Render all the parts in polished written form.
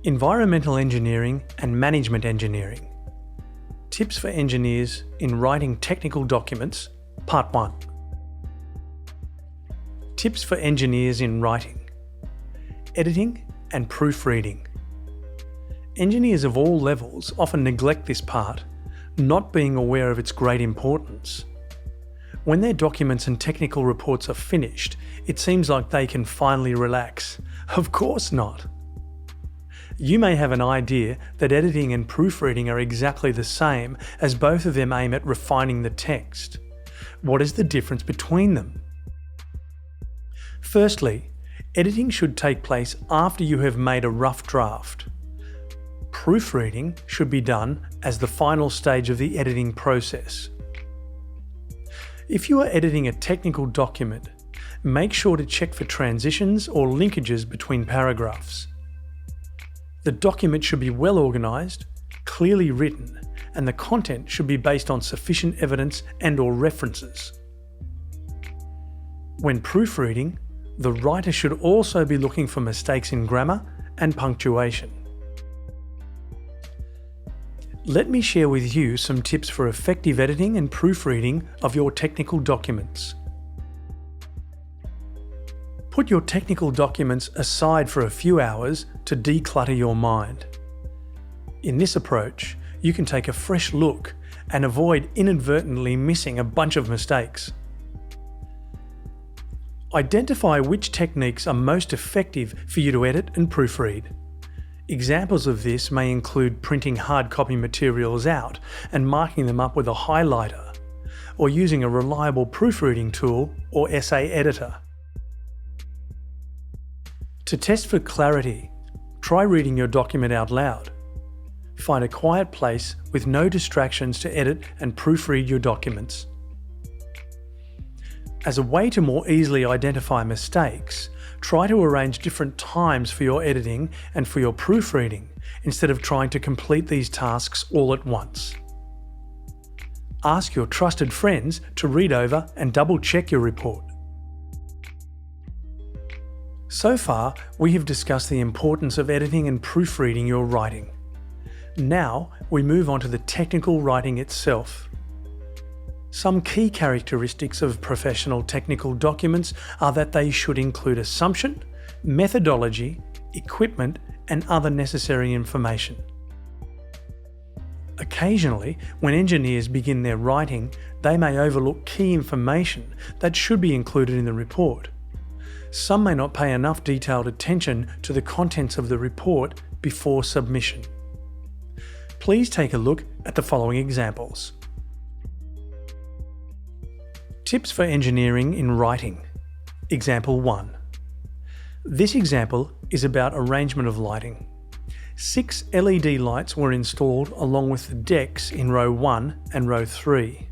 Environmental engineering and management engineering. Tips for engineers in writing technical documents, Part 1. Tips for engineers in writing. Editing and proofreading. Engineers of all levels often neglect this part, not being aware of its great importance. When their documents and technical reports are finished, it seems like they can finally relax. Of course not. You may have an idea that editing and proofreading are exactly the same, as both of them aim at refining the text. What is the difference between them? Firstly, editing should take place after you have made a rough draft. Proofreading should be done as the final stage of the editing process. If you are editing a technical document, make sure to check for transitions or linkages between paragraphs. The document should be well organised, clearly written, and the content should be based on sufficient evidence and/or references. When proofreading, the writer should also be looking for mistakes in grammar and punctuation. Let me share with you some tips for effective editing and proofreading of your technical documents. Put your technical documents aside for a few hours to declutter your mind. In this approach, you can take a fresh look and avoid inadvertently missing a bunch of mistakes. Identify which techniques are most effective for you to edit and proofread. Examples of this may include printing hard copy materials out and marking them up with a highlighter, or using a reliable proofreading tool or essay editor. To test for clarity, try reading your document out loud. Find a quiet place with no distractions to edit and proofread your documents. As a way to more easily identify mistakes, try to arrange different times for your editing and for your proofreading, instead of trying to complete these tasks all at once. Ask your trusted friends to read over and double-check your report. So far, we have discussed the importance of editing and proofreading your writing. Now, we move on to the technical writing itself. Some key characteristics of professional technical documents are that they should include assumption, methodology, equipment, and other necessary information. Occasionally, when engineers begin their writing, they may overlook key information that should be included in the report. Some may not pay enough detailed attention to the contents of the report before submission. Please take a look at the following examples. Tips for engineering in writing. Example 1. This example is about arrangement of lighting. 6 LED lights were installed along with the decks in row 1 and row 3.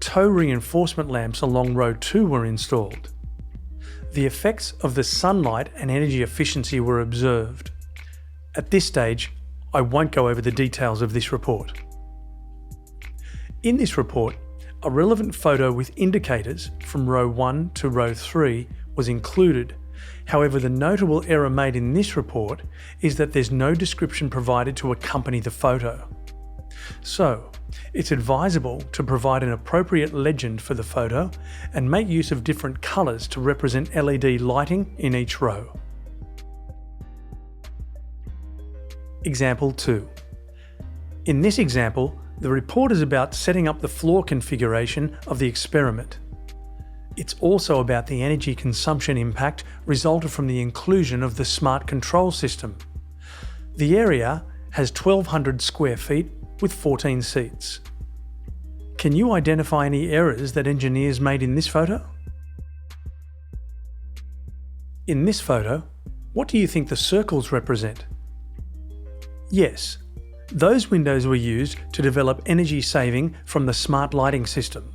Tow reinforcement lamps along row 2 were installed. The effects of the sunlight and energy efficiency were observed. At this stage, I won't go over the details of this report. In this report, a relevant photo with indicators from row 1 to row 3 was included. However, the notable error made in this report is that there's no description provided to accompany the photo. So, it's advisable to provide an appropriate legend for the photo and make use of different colours to represent LED lighting in each row. Example 2. In this example, the report is about setting up the floor configuration of the experiment. It's also about the energy consumption impact resulted from the inclusion of the smart control system. The area has 1,200 square feet with 14 seats. Can you identify any errors that engineers made in this photo? In this photo, what do you think the circles represent? Yes, those windows were used to develop energy saving from the smart lighting system.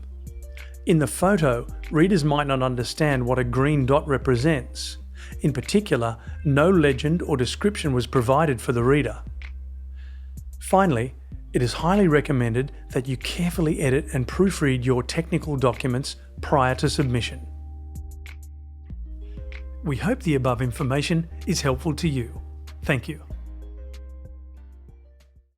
In the photo, readers might not understand what a green dot represents. In particular, no legend or description was provided for the reader. Finally, it is highly recommended that you carefully edit and proofread your technical documents prior to submission. We hope the above information is helpful to you. Thank you.